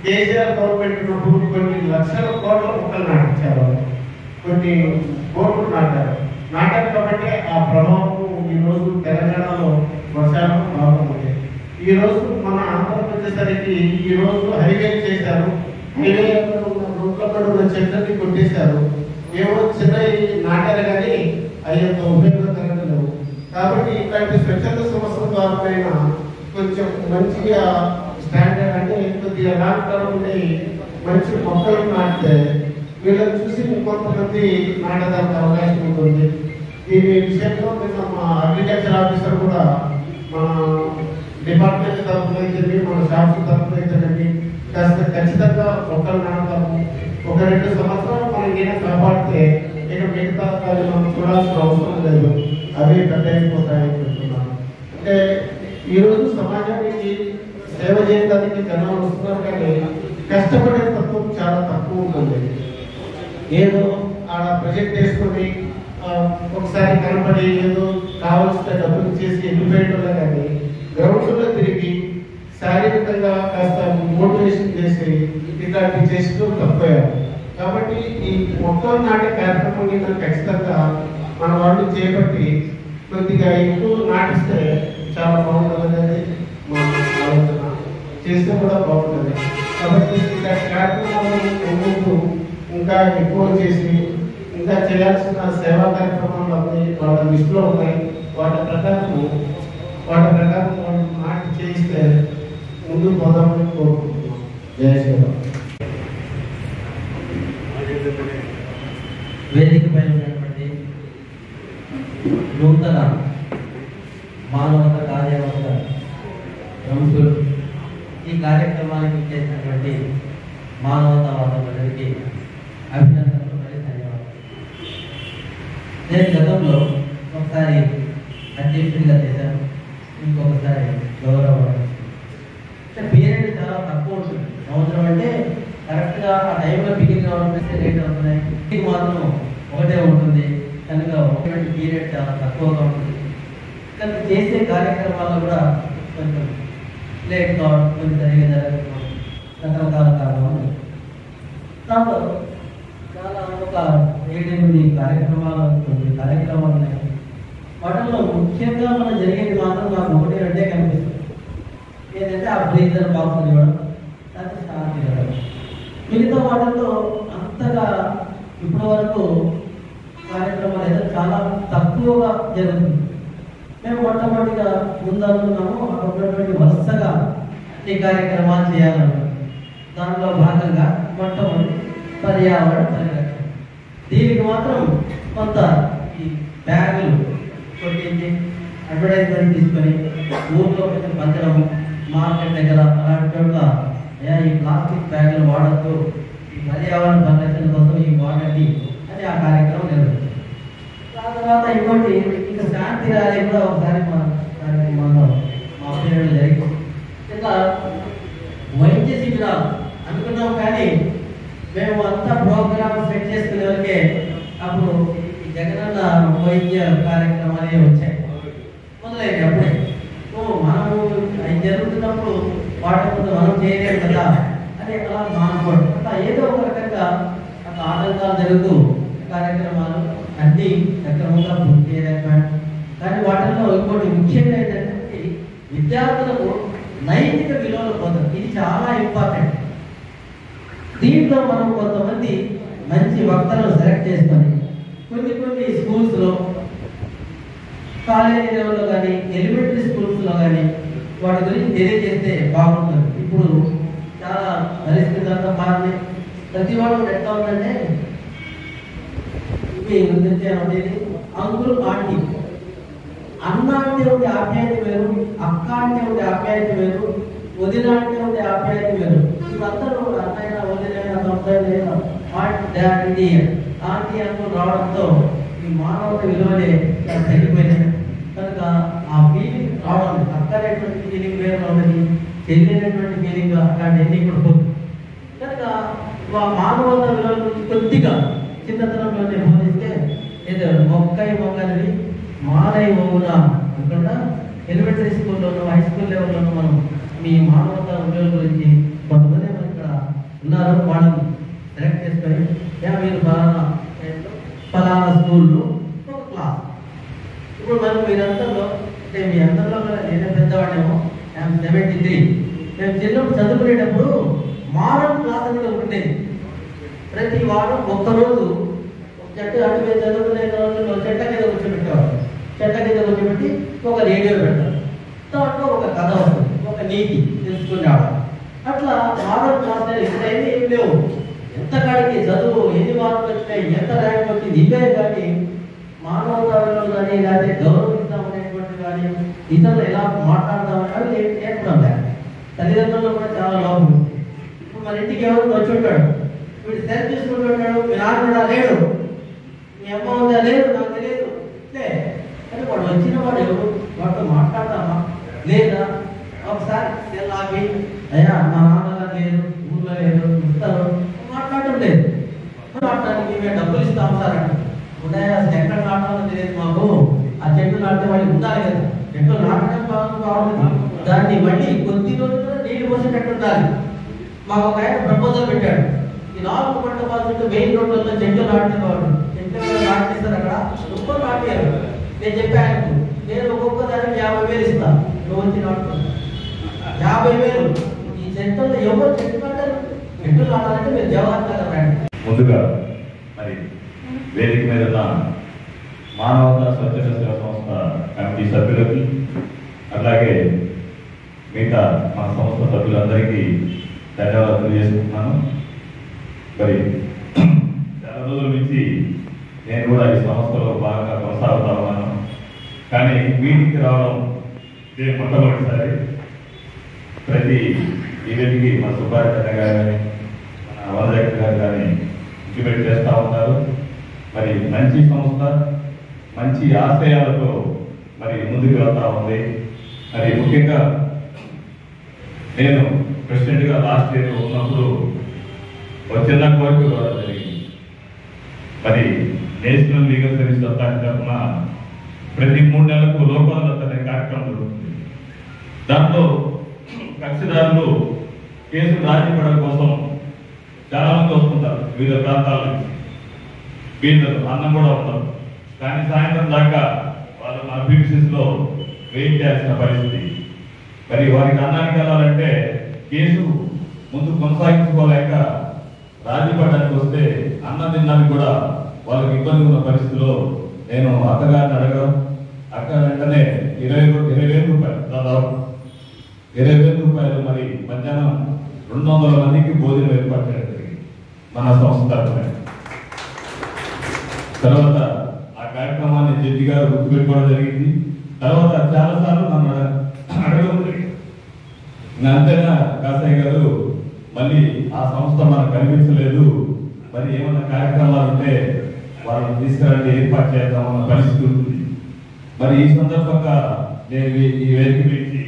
Speaker 6: కేసీఆర్ గవర్నమెంట్ ఉన్నప్పుడు కొన్ని లక్షల కోట్ల మొక్కలు నాటించారు, కొన్ని కోట్లు నాటారు కాబట్టి ఆ ప్రభావం ఈరోజు తెలంగాణలో వర్షాలు బాగుంటుంది. ఈరోజు మన ఆంధ్రప్రదేశ్ ఈరోజు హైవే చేశారు, హైవే రోడ్ల ఉన్న చెట్లని కొట్టేశారు, ఏమో చిన్న నాటారు కానీ అయ్యంత ఉపయోగకరంగా లేవు. కాబట్టి ఇట్లాంటి స్వచ్ఛంద సంస్థల ద్వారా కొంచెం మంచిగా స్టాండర్డ్ అంటే కొద్దిగా లాంగ్ టర్మ్ ఉండే మంచి మొక్కలు నాటితే వీళ్ళని చూసి ఇంకొంతమంది నాటడానికి అవకాశం ఉంటుంది. దీని విషయంలో నిన్న మా అగ్రికల్చర్ ఆఫీసర్ కూడా మన డిపార్ట్మెంట్ తరఫున అయితే మన షాప్ తరఫున అయితే కాస్త ఖచ్చితంగా మొక్కలు నాటుతాము. 1-2 సంవత్సరాలు మనం ఏదైనా కాపాడితే ఇక మిగతా మనం చూడాల్సిన అవసరం లేదు, అవి పెద్ద అయిపోతాయని చెప్తున్నాను. అంటే ఈరోజు సమాజానికి సేవ చేయడానికి జనాలు వస్తున్నారు కానీ కష్టపడే తత్వం చాలా తక్కువ ఉంటుంది. ఏదో ఆడ ప్రొజెక్ట్ వేసుకొని ఒకసారి కనపడి ఏదో కావాల్సిన డబ్బులు చేసి వెళ్ళిపోయడంలో కానీ గ్రౌండ్లో తిరిగి శారీరకంగా కాస్త మోటివేషన్ చేసి ఇట్లాంటివి చేస్తూ తప్పయ్యారు. కాబట్టి ఈ మొక్కలు నాటే కార్యక్రమాన్ని ఖచ్చితంగా మన వాళ్ళు చేపట్టి కొద్దిగా ఎక్కువ నాటిస్తే చాలా బాగుంటుంది అనేది మా ఆలోచన. చేస్తే కూడా బాగుంటుంది. కాబట్టి ఇలాంటి కార్యక్రమాలను ముందు ఇంకా ఎక్కువ చేసి ఇంకా చేయాల్సిన సేవా కార్యక్రమాలు అన్నీ వాళ్ళ లిస్టులో ఉన్నాయి. వాటి ప్రకారం నాటి చేయిస్తే ముందుకు పోదామని కోరుకుంటున్నాం. జయ శ్రీరామ్.
Speaker 7: వేదిక పైన ఉన్నటువంటి నూతన మానవత కార్యవర్గ ప్రముఖులు, ఈ కార్యక్రమానికి చేసినటువంటి మానవతావాదులందరికీ అభినందనలు మరియు ధన్యవాదాలు. నేను గతంలో ఒకసారి అధ్యక్షుడిగా చేశాను, ఇంకొకసారి గౌరవ పీరియడ్ చాలా తక్కువ ఉంటుంది. సంవత్సరం అంటే కరెక్ట్గా ఆ టైంలో బిగిన్ కావాలంటే లేట్ అవుతున్నాయి, ఇది మాత్రం ఒకటే ఉంటుంది కనుక ఒకటి పీరియడ్ చాలా తక్కువగా ఉంటుంది. కనుక చేసే కార్యక్రమాల్లో కూడా కొంచెం లేట్ కావడం, కొంచెం సరిగా జరగకపోవడం, రకరకాల కారణాలు. దాంట్లో చాలా ఒక 7-8 కార్యక్రమాలు ఉన్నాయి. వాటిల్లో ముఖ్యంగా మనం జరిగేది మాత్రం నాకు 1-2 కనిపిస్తుంది. ఏంటంటే ఆ బ్రీజర్ బాక్స్ ఇవ్వడం, లేకపోతే శాంతి ఇవ్వడం. మిగతా వాటిల్లో అంతగా ఇప్పటి వరకు కార్యక్రమాలు అయితే చాలా తక్కువగా జరుగుతుంది. మేము మొట్టమొదటిగా ముందనుకున్నాము అటువంటి వరుసగా ఈ కార్యక్రమాలు చేయాలన్నాము. దాంట్లో భాగంగా మొట్టమొదటి పర్యావరణ పరిరక్షణ. దీనికి మాత్రం కొంత ఈ బ్యాగులు కొట్టించి అడ్వర్టైజ్మెంట్ తీసుకొని ఊర్లో కొంచెం పంచడం, మార్కెట్ దగ్గర అలాంటి చోట్ల ఈ ప్లాస్టిక్ బ్యాగులు వాడద్దు, ఈ పర్యావరణ పరిరక్షణ కోసం ఈ వాడండి అని ఆ కార్యక్రమం నిర్వహించారు. ఆ తర్వాత ఇంకోటి ఇంకా శాంతి ర్యాలీ కూడా ఒకసారి మా పీరియడ్లో జరిగింది. ఇంకా వైద్య శిబిరాలు అనుకున్నాం కానీ మేము అంతా ప్రోగ్రామ్ సెట్ చేసుకునే వరకే అప్పుడు ఈ జగనన్న వైద్య కార్యక్రమాలు వచ్చాయి, మొదలైంది. అప్పుడే మనము అవి జరుగుతున్నప్పుడు వాటి ముందు మనం చేయలేము కదా అని అలా మానుకోవడం, అట్లా ఏదో ఒక రకంగా అట్లా ఆటంకాలు జరుగుతూ కార్యక్రమాలు అన్నీ సక్రమంగా పూర్తి చేయలేకపోయాం. కానీ వాటిల్లో ఇంకోటి ముఖ్యంగా ఏంటంటే విద్యార్థులకు నైతిక విలువలు పొందడం, ఇది చాలా ఇంపార్టెంట్. దీంట్లో మనం కొంతమంది మంచి వక్తలను సెలెక్ట్ చేసుకొని కొన్ని స్కూల్స్లో, కాలేజీ లెవెల్లో కానీ ఎలిమెంటరీ స్కూల్స్లో కానీ వాటి గురించి తెలియజేస్తే బాగుంటుంది. ఇప్పుడు చాలా పరిస్థితి అంతా మారింది. ప్రతి వాళ్ళు ఎట్లా ఉందంటే ఉండేది అంకుల్ ఆంటీ, అన్న అంటే ఉండే ఆప్యాయత వేరు, అక్క అంటే ఉండే ఆప్యాయత వేరు, వదిన అంటే ఉండే ఆప్యాయత వేరు. ఇవందరూ అన్నైన వదినైనా తొందరైనా డాడీ ఆంటీ అంకుల్ రావడంతో ఈ మానవత విలువలే తగ్గిపోయినాయి. కనుక ఆ ఫీలింగ్ రావడం, అక్కడేటువంటి ఫీలింగ్ వేరుగా ఉన్నది, తెలియనటువంటి ఫీలింగ్ అలాంటివన్నీ కూడా పోతుంది. కనుక మానవత విలువల గురించి కొద్దిగా చిన్నతనంలోనే బోధిస్తే ఏదో మొక్కై మొక్కని మానై మొగున అనుకుండా ఎలిమెంటరీ స్కూల్లోనూ హై స్కూల్ లెవెల్లోనూ మనం మీ మానవత విలువల గురించి కొంతమంది మనం ఇక్కడ ఉన్నారు, వాళ్ళని సెలెక్ట్ చేసుకొని మీరు ఫలానా స్కూల్లో ఒక క్లాస్. ఇప్పుడు మనం మీరందరిలో అంటే మీ అందరిలో నేనే పెద్దవాడేమో 73. మేము చిన్నప్పుడు చదువుకునేటప్పుడు మారల్ క్లాస్ అనేది ఉండేది. ప్రతి వారం ఒక్కరోజు చెట్టు అటు మీద చదువుకునే రోజుల్లో చెట్ల కింద కూర్చోబెట్టేవారు. చెట్ల కింద కూర్చోబెట్టి ఒక రేడియో పెడతారు, దాంట్లో ఒక కథ వస్తుంది, ఒక నీతి తెలుసుకునేవాడు. అట్లా మారల్ క్లాస్ ఎక్కడైనా ఏం లేవు. ఎంత కాడికి చదువు ఎన్ని మార్కులు వచ్చినాయి, ఎంత ర్యాంక్ వచ్చింది ఇవే కానీ మానవతా విలువలు కానీ లేకపోతే గౌరవిద్దాం అనేటువంటి కానీ ఇతరులు ఎలా మాట్లాడదామని అవి నేర్పడం లేదు. తల్లిదండ్రులు కూడా చాలా లోపం ఉంది. ఇప్పుడు మన ఇంటికి ఎవరు వచ్చి ఉంటాడు, వీడు సెల్ తీసుకుంటుంటాడు, మీ నాన్న కూడా లేడు, మీ అమ్మ ఉందా లేదు, నాకు తెలియదు కానీ వాడు వచ్చిన వాడు ఎవరు, వాడితో మాట్లాడదామా లేదా? ఒకసారి సెల్ ఆపి అయ్యా మా నాన్న లేదు, ఊళ్ళో లేదు, ఇస్తారు మాట్లాడటం లేదు. మాట్లాడడానికి మేము డబ్బులు ఇస్తాం సార్ అంటే ఉన్నాయా? అసలు ఎక్కడ నాటాలో తెలియదు మాకు. ఆ చెట్టు నాటితే వాళ్ళకి ఉండాలి కదా, చెట్లు నాటడం బాగుంటుంది, దాన్ని మళ్ళీ కొద్ది రోజుల్లో నీళ్ళు పోసేటట్టు ఉండాలి. మాకు ఒక ఆయన ప్రపోజల్ పెట్టాడు, ఈ 4 పంట పాల్చుంటూ మెయిన్ రోడ్లలో చెట్లు నాటితే బాగుంటుంది. చెట్లు నాటిస్తారు, అక్కడ రూపాయలు నాటారు. నేను చెప్పాను, నేను ఒక్కొక్క దానికి 50,000 ఇస్తాను, నువ్వు వచ్చి నాటుతాను. 50,000 ఈ చెట్లు ఎవరు చెట్టు నాటారు? చెట్లు నాటాలంటే మీరు జవహర్ నగర్ రండి.
Speaker 5: ముందుగా మరి వేదిక మీద ఉన్న మానవతా స్వచ్ఛంద సేవా సంస్థ కమిటీ సభ్యులకి, అలాగే మిగతా మన సంస్థ సభ్యులందరికీ ధన్యవాదాలు తెలియజేసుకుంటున్నాను. మరి చాలా రోజుల నుంచి నేను కూడా ఈ సంస్థలో బాగా కొనసాగుతా ఉన్నాను. కానీ మీటింగ్కి రావడం ఇదే మొట్టమొదటిసారి. ప్రతి ఈవెంట్కి మన సుబ్బారెడ్డి గారు కానీ మన వరదరెడ్డి గారు కానీ ఇంటిమేట్ చేస్తూ ఉంటారు. మరి మంచి సంస్థ మంచి ఆశయాలతో మరి ముందుకు వెళ్తా ఉంది. మరి ముఖ్యంగా నేను ప్రెసిడెంట్గా లాస్ట్ ఇయర్ ఉన్నప్పుడు ఒక చిన్న కోరిక కూడా జరిగింది. మరి నేషనల్ లీగల్ సర్వీస్ అథారిటీ తరఫున ప్రతి 3 నెలలకు లోక్ అదాలత్ అనే కార్యక్రమం జరుగుతుంది. దాంట్లో కక్షిదారులు కేసులు రాజీ పడడం కోసం చాలా మంది వస్తుంటారు వివిధ ప్రాంతాల నుంచి. వీళ్ళు అన్నం కూడా ఉంటారు, కానీ సాయంత్రం దాకా వాళ్ళు మన పీసీస్ లో వెయిట్ చేయాల్సిన పరిస్థితి. మరి వారికి అన్నానికి వెళ్ళాలంటే కేసు ముందు కొనసాగించుకోలేక రాజీ పడడానికి వస్తే అన్నం తినడానికి కూడా వాళ్ళకి ఇబ్బంది ఉన్న పరిస్థితిలో నేను అక్కగారిని అడగడం, అక్క వెంటనే 20,000 రూపాయలు, దాదాపు 20,000 రూపాయలు మరి మధ్యాహ్నం 200 మందికి భోజనం ఏర్పాటు చేయడం జరిగింది మన సంస్థ. తర్వాత ఆ కార్యక్రమాన్ని జడ్జి గారు గుర్తుపెట్టుకోవడం జరిగింది. తర్వాత చాలాసార్లు నన్ను అడగడం జరిగింది, అంతేనా కాసాయి గారు మళ్ళీ ఆ సంస్థ మనకు కనిపించలేదు, మరి ఏమన్నా కార్యక్రమాలు ఉంటే వాళ్ళని తీసుకురండి ఏర్పాటు చేద్దామన్న పరిస్థితి ఉంది. మరి ఈ సందర్భంగా నేను ఈ వేదిక నుంచి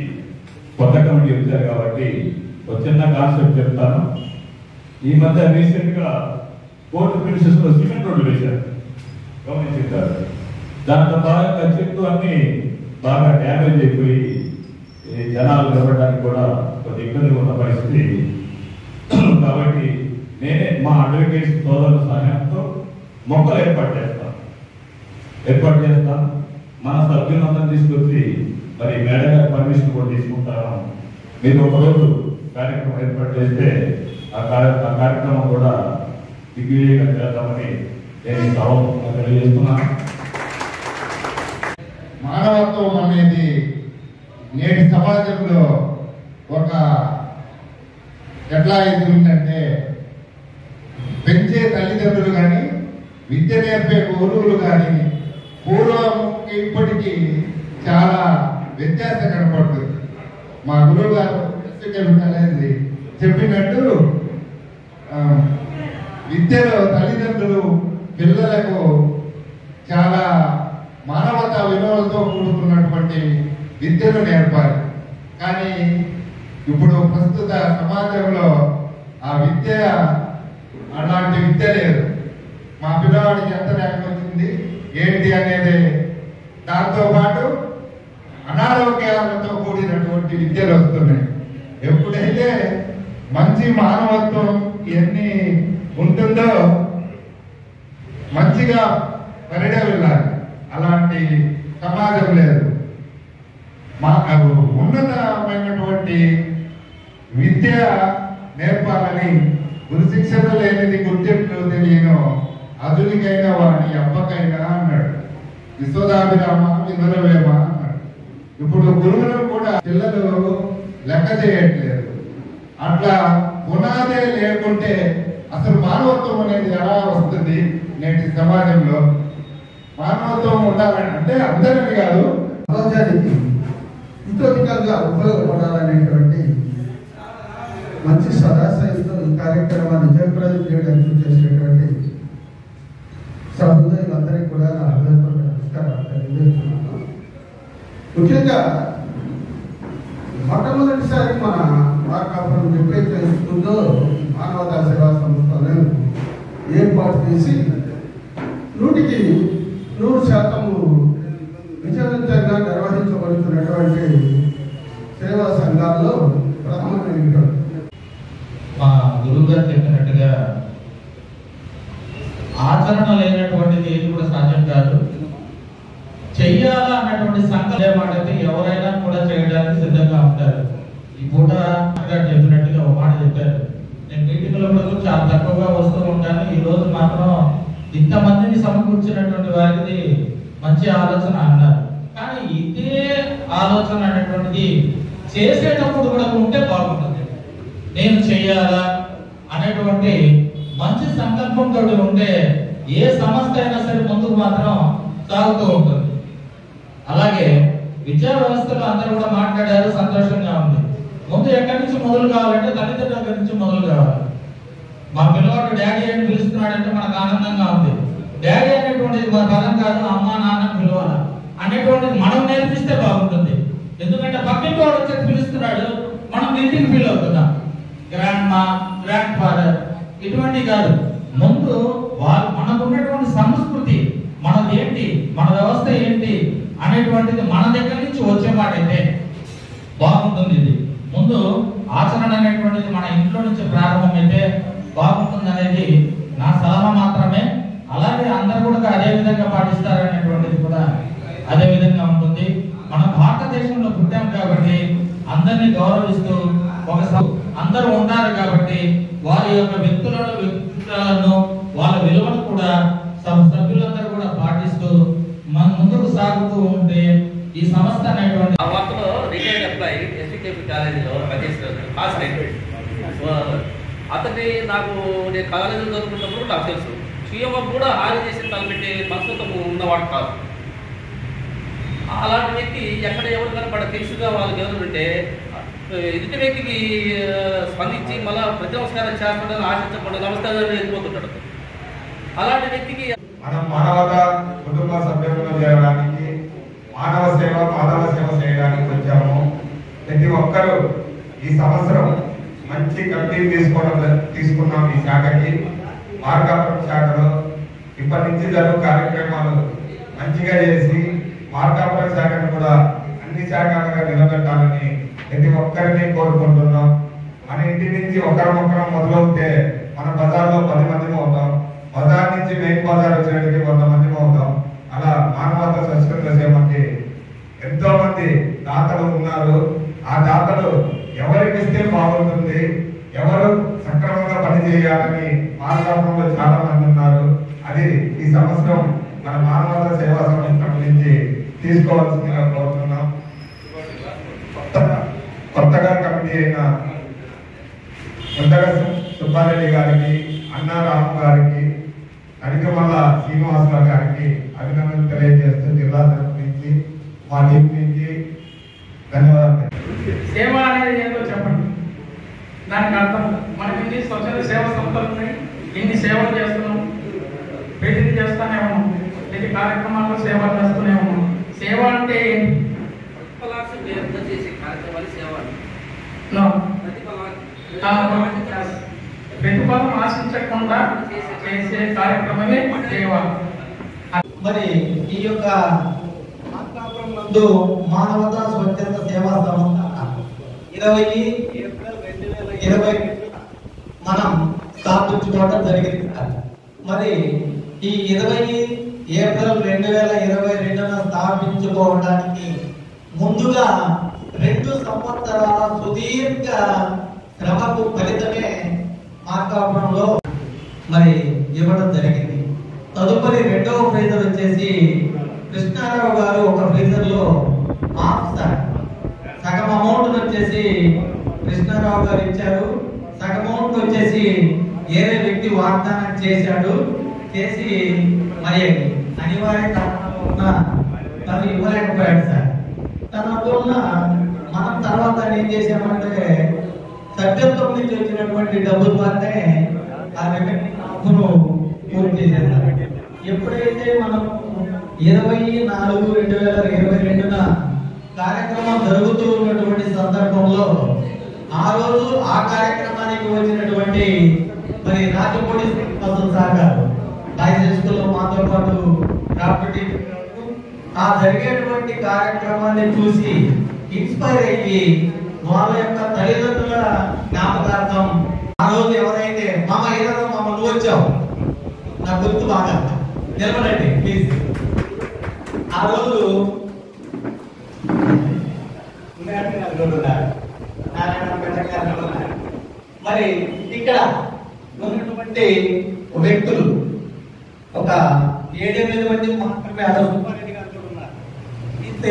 Speaker 5: కొత్త కమిటీ వచ్చారు కాబట్టి ఒక చిన్న కాన్సెప్ట్ చెప్తాను. ఈ మధ్య రీసెంట్ గా కోర్టు ప్రిన్సెస్ లో సిమెంట్ రోడ్డు వేశారు, గమనించారు. దాంట్లో బాగా చెట్లు అన్ని బాగా డ్యామేజ్ అయిపోయి జనాలు నిలబడడానికి కూడా కొద్ది ఇబ్బంది ఉన్న పరిస్థితి. కాబట్టి నేనే మా అడ్వకేట్స్ సోదరుల సహాయంతో మొక్కలు ఏర్పాటు చేస్తాను. మన సభ్యులందరూ తీసుకొచ్చి మరి మేడం గారి పర్మిషన్ కూడా తీసుకుంటాను. మీరు ఒకరోజు కార్యక్రమం ఏర్పాటు చేస్తే ఆ కార్యక్రమం కూడా దిగ్విజయంగా చేద్దామని నేను ఈ సభ తెలియజేస్తున్నాను.
Speaker 6: మానవత్వం అనేది నేటి సమాజంలో ఒక ఎట్లా ఎదుగుతుందంటే, పెంచే తల్లిదండ్రులు కానీ విద్య నేర్పే గురువులు కానీ పూర్వం ఇప్పటికీ చాలా వ్యత్యాసం కనపడుతుంది. మా గురువు గారు అనేది చెప్పినట్టు విద్యలో తల్లిదండ్రులు పిల్లలకు చాలా మానవతా విలువలతో కూడుకున్నటువంటి విద్యను నేర్పాలి. కానీ
Speaker 12: ఇప్పుడు ప్రస్తుత సమాజంలో ఆ విద్య అలాంటి విద్య లేదు. మా పిల్లవాడికి ఎంత ర్యాంక్ వచ్చింది ఏంటి అనేది, దాంతో పాటు అనారోగ్యాలతో కూడినటువంటి విద్యలు వస్తున్నాయి. ఎప్పుడైతే మంచి మానవత్వం ఇవన్నీ ఉంటుందో మంచిగా పరిడవిల్లాలి. అలాంటి సమాజం లేదు. మా ఉన్నతమైనటువంటి విద్య నేర్పాలని, గురు శిక్షణ లేనిది గుర్తింపు తెలియను అదునికైన వాడి అబ్బకైనా అన్నాడు. విశ్వదాభిరామ వినురవేమ అన్నాడు. ఇప్పుడు గురువులను కూడా పిల్లలు లెక్క చేయట్లేదు. అట్లా పునాదే లేకుంటే అసలు మానవత్వం అనేది ఎలా వస్తుంది? నేటి సమాజంలో మానవత్వం ఉండాలని అంటే అందరిని కాదు,
Speaker 13: సమాజానికి హితోధికంగా ఉపయోగపడాలనేటువంటి మంచి సదాశయంతో ఈ కార్యక్రమాన్ని జయప్రదం చేయడానికి చేసినటువంటి సహృదయులందరికీ కూడా నా హృదయపూర్వక నమస్కారాలు తెలియజేస్తున్నాను. ముఖ్యంగా మొట్టమొదటిసారి మన మార్కాపురం ఎప్పుడైతే ఇస్తుందో మానవతా సేవా సంస్థను ఏర్పాటు చేసి 100% విజయవంతంగా నిర్వహించబడుతున్నటువంటి సేవా సంఘాల్లో ప్రధానమైన
Speaker 14: మా గురువు గారు చెప్పినట్టుగా ఆచరణ లేనటువంటిది ఏది కూడా సాధ్యం కాదు. చెయ్యాలా అన్నటువంటి సంకల్పం అయితే ఎవరైనా కూడా చేయడానికి సిద్ధంగా ఉంటారు. ఈ పూట చెప్పినట్టుగా ఒక మాట చెప్పారు. నేను మీటింగ్లో కూడా చాలా తక్కువగా వస్తూ ఉంటాను. ఈ రోజు మాత్రం ఇంతమందిని సమకూర్చినటువంటి వారికి మంచి ఆలోచన అన్నారు. కానీ ఇదే ఆలోచన అనేటువంటిది చేసేటప్పుడు కూడా ఉంటే బాగుంటుంది. నేను చెయ్యాలా అనేటువంటి మంచి సంకల్పంతో ఉంటే ఏ సంస్థ అయినా సరే ముందుకు మాత్రం సాగుతూ ఉంటుంది. అలాగే విద్యా వ్యవస్థలో అందరూ కూడా మాట్లాడారు, సంతోషంగా ఉంది. ముందు ఎక్కడి నుంచి మొదలు కావాలంటే తల్లిదండ్రుల దగ్గర నుంచి మొదలు కావాలి. మా పిల్లవాడు డాడీ అని పిలుస్తున్నాడంటే మనకు ఆనందంగా ఉంది. డాడీ అనేటువంటిది మన పదం కాదు, అమ్మ నాన్న పిలవాలి అనేటువంటిది మనం నేర్పిస్తే బాగుంటుంది. ఎందుకంటే పక్కింటి వాడు వచ్చి పిలుస్తున్నాడు, మనం ఇంటికి ఫీల్ అవుతున్నాం. గ్రాండ్ మా, గ్రాండ్ ఫాదర్ ఇటువంటి కాదు. ముందు వాళ్ళు మనకున్నటువంటి సంస్కృతి మనది ఏంటి, మన వ్యవస్థ ఏంటి అనేటువంటిది మన దగ్గర నుంచి వచ్చే మాట అయితే బాగుంటుంది. ఇది ముందు ఆచరణ అనేటువంటిది మన ఇంట్లో నుంచి ప్రారంభమైతే బాగుంటుంది అనేది నా సలహా మాత్రమే. అలాగే అందరూ కూడా అదే విధంగా పాటిస్తారనేటువంటిది కూడా అదే విధంగా ఉంటుంది. మన భారతదేశంలో పుట్టాం కాబట్టి అందరినీ గౌరవిస్తూ ఒకసారి అందరూ ఉన్నారు కాబట్టి వారి యొక్క వ్యక్తులను వాళ్ళ విలువను కూడా సభ్యులందరూ కూడా పాటిస్తూ మన ముందుకు సాగుతూ ఉంటే ఈ సంస్థ అనేటువంటి
Speaker 15: ఆ వార్తలో రిటైర్డ్ ఎంప్లాయీ ఎస్వికేపీ కాలేజీలో పనిచేస్తున్నాడు. అతన్ని నేను కాలేజీలో చదువుకున్నప్పుడు నాకు తెలుసు. సీఎం కూడా హాని చేసి తలపెట్టే మనస్తత్వం ఉన్నవాడు కాదు. అలాంటి వ్యక్తి ఎక్కడ ఎవరు కనపడ తెలుసుగా వాళ్ళకి ఎవరు ఉంటే ఎదుటి వ్యక్తికి స్పందించి మళ్ళా ప్రతి నమస్కారం చేస్తాడని ఆశించకుండా నమస్కారం వెళ్ళిపోతుంటాడు. అలాంటి వ్యక్తికి
Speaker 12: మనం మానవత కుటుంబ సభ్యులను చేయడానికి, మానవ సేవ మాధవ సేవ చేయడానికి వచ్చాము. ప్రతి ఒక్కరూ ఈ సంవత్సరం మంచి కమిటీ తీసుకున్నాం. ఈ శాఖకి మార్కాపురం శాఖలో ఇప్పటి నుంచి జరుగు కార్యక్రమాలు మంచిగా చేసి మార్కాపురం శాఖను కూడా అన్ని శాఖలుగా నిలబెట్టాలని ప్రతి ఒక్కరిని కోరుకుంటున్నాం. మన ఇంటి నుంచి ఒకరొకరం మొదలవుతే మన బజార్లో 10 మంది అవుతాం. బజార్ నుంచి మెయిన్ బజార్ వచ్చేటికి 100 మంది అవుతాం. అలా మానవత సంస్కృతుల సేవకి ఎంతో మంది దాతలు ఉన్నారు. ఆ దాతలు ఎవరికి ఇస్తే బాగుంటుంది, ఎవరు సక్రమంగా పనిచేయాలని మార్కాపురంలో చాలా మంది ఉన్నారు. అది ఈ సంవత్సరం మన మానవత సేవా సంస్థ నుంచి తీసుకోవాల్సిందిగా కోరుతున్నాం. కొత్తగా కమిటీ అయిన ముందగ సుబ్బారెడ్డి గారికి, అన్నా రాము గారికి, అడిగమల్ల శ్రీనివాసరావు గారికి అభినందనలు తెలియజేస్తూ జిల్లా తరఫు నుంచి మా టీం నుంచి ధన్యవాదాలు.
Speaker 10: సేవ అనేది ఏంటో చెప్పండి. దానికి అర్థం మనకి ఇన్ని స్వచ్ఛంద సేవా సంస్థలు ఉన్నాయి, ఇన్ని సేవలు చేస్తున్నాం, ప్రతిదీ చేస్తూనే ఉన్నాం, ప్రతి కార్యక్రమాల్లో సేవలు చేస్తూనే ఉన్నాం. సేవ అంటే
Speaker 15: చేసే కార్యక్రమాలు సేవ.
Speaker 14: ప్రతిఫలం ఆశించకుండా చేసే కార్యక్రమమే సేవ.
Speaker 7: మరి ఈ యొక్క మానవతా స్వచ్ఛంద సేవా సంస్థ 20 ఏప్రిల్ 2020 మనం స్థాపించుకోవడం జరిగింది. మరి ఈ 20 ఏప్రిల్ 2022 స్థాపించుకోవడానికి ముందుగా 2 సంవత్సరాల సుదీర్ఘ శ్రమకు ఫలితమే మార్కాపురంలో మరి ఇవ్వడం జరిగింది. తదుపరి 2వ ఫ్రీజర్ వచ్చేసి కృష్ణారావు గారు ఒక ఫ్రీజర్ లో సగం అమౌంట్ వచ్చేసి కృష్ణారావు గారు ఇచ్చారు, సగం అమౌంట్ వచ్చేసి వేరే వ్యక్తి వాగ్దానం చేశాడు. చేసి మరి అనివార్య కారణంగా తను ఇవ్వలేకపోయాడు సార్. తనకున్న మనం తర్వాత ఏం చేశామంటే సభ్యత్వం నుంచి వచ్చినటువంటి డబ్బుల ద్వారానే ఆ రెవెన్యూ పూర్తి చేశారు. ఎప్పుడైతే మనం 24/2022 కార్యక్రమం జరుగుతూ ఉన్నటువంటి సందర్భంలో ఆ రోజు ఆ కార్యక్రమానికి వచ్చినటువంటి మరి రాజపూడి సార్ గారు లైసెన్స్లో మాతో పాటు ప్రాపర్టీ ఆ జరిగేటువంటి కార్యక్రమాన్ని చూసి ఇన్స్పైర్ అయ్యి వాళ్ళ యొక్క తల్లిదండ్రుల జ్ఞాపకార్థం ఆ రోజు ఎవరైతే మామ ఏదో మామ నువ్వు వచ్చావు నా గుర్తు బాగా నిలబడండి ప్లీజ్. ఆ రోజు మరి ఇక్కడ ఉన్నటువంటి వ్యక్తులు ఒక 7-8 మంది మాత్రమే ఆ రోజు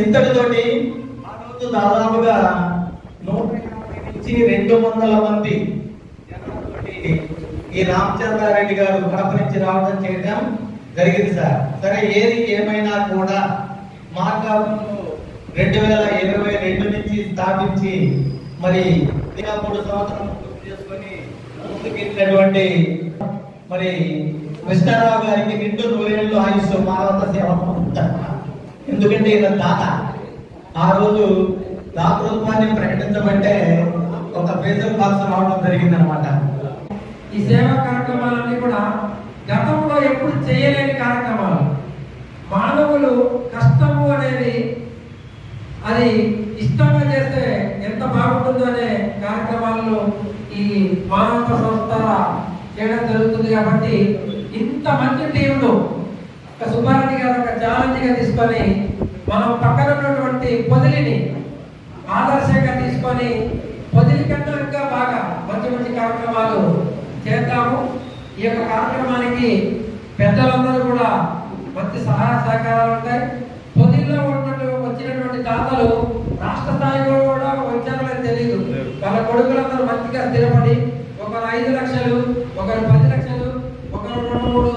Speaker 7: ఇంతటితోటి ఆ రోజు దాదాపుగా 150 నుంచి 200 మంది ఈ రామచంద్రారెడ్డి గారు కడప నుంచి రావడం చేయడం జరిగింది సార్. సరే ఏది ఏమైనా కూడా మార్కాపురంలో 2022 నుంచి స్థాపించి మరి 3 సంవత్సరాలు పూర్తి చేసుకొని ముందుకెళ్ళినటువంటి మరి కృష్ణారావు గారికి 2 నూరేళ్ళు ఆయుష్ మానవత సేవ. ఎందుకంటే ఈయన దాత. ఆ రోజు దాతృత్వాన్ని ప్రకటించమంటే ఒక ప్రెజర్ బాక్స్ రావడం జరిగింది అనమాట.
Speaker 16: ఈ సేవా కార్యక్రమాలన్నీ కూడా గతంలో ఎప్పుడు చేయలేని కార్యక్రమాలు. మానవులు కష్టము అనేది అది ఇష్టంగా చేస్తే ఎంత బాగుంటుందో అనే కార్యక్రమాలను ఈ మానవతా సంస్థ చేయడం జరుగుతుంది. కాబట్టి ఇంత మంచి టీంలు ఒక సుబ్బారెడ్డి గారు ఒక ఛాలెంజ్ గా తీసుకొని మనం పక్కన ఉన్నటువంటి పొదిలిని ఆదర్శంగా తీసుకొని పొదిలి కన్నా ఇంకా బాగా మంచి మంచి కార్యక్రమాలు చేద్దాము. ఈ యొక్క కార్యక్రమానికి పెద్దలందరూ కూడా మంచి సహాయ సహకారాలు ఉంటాయి. పొదిల్లో వచ్చినటువంటి దాతలు రాష్ట్ర స్థాయిలో కూడా వచ్చారని తెలియదు. వాళ్ళ కొడుకులందరూ మంచిగా స్థిరపడి ఒకరు 5 లక్షలు, ఒకరు 10 లక్షలు, ఒకరు 2-3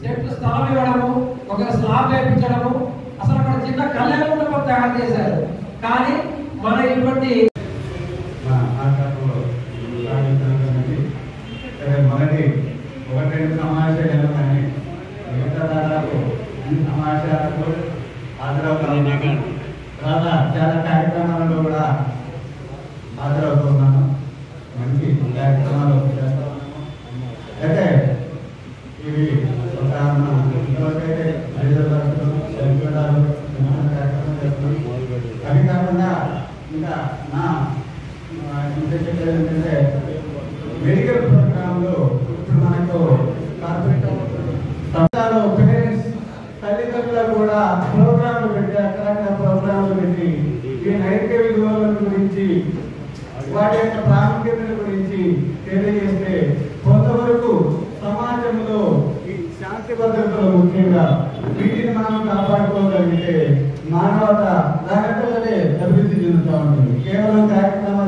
Speaker 16: సెట్లు స్థలం ఇవ్వడము, ఒకరు స్లాబ్ వేయించడము, అసలు అక్కడ చిన్న కళ్యాణ మండపం తయారు చేశారు. కానీ మన ఇటువంటి
Speaker 12: మొదటి 1-2 సమావేశాలు కానీ మిగతా దాదాపు అన్ని సమావేశాలకు హాజరవుతున్నాను. తర్వాత చాలా కార్యక్రమాలలో కూడా హాజరవుతున్నాను. మంచి కార్యక్రమాలు చేస్తా ఉన్నాము. అయితే ఇవి ఒక ఇంతవరకైతే కార్యక్రమం చేస్తున్నాం. అది కాకుండా ఇంకా నా చెప్పేది ఏంటంటే మెడికల్ ప్రోగ్రాంలు ఇప్పుడు మనకు పేరెంట్స్ తల్లిదండ్రులకు కూడా ప్రోగ్రాంలు పెట్టి అక్కడక్కడ ప్రోగ్రాంలు పెట్టి ఈ నైతిక విలువల గురించి వాటి యొక్క ప్రాముఖ్యతల గురించి తెలియజేస్తే కొంతవరకు సమాజంలో ఈ శాంతి భద్రతలు ముఖ్యంగా వీటిని మనం కాపాడుకోగలిగితే మానవత దానివల్లనే అభివృద్ధి చెందుతూ ఉంటుంది. కేవలం కార్యక్రమాలు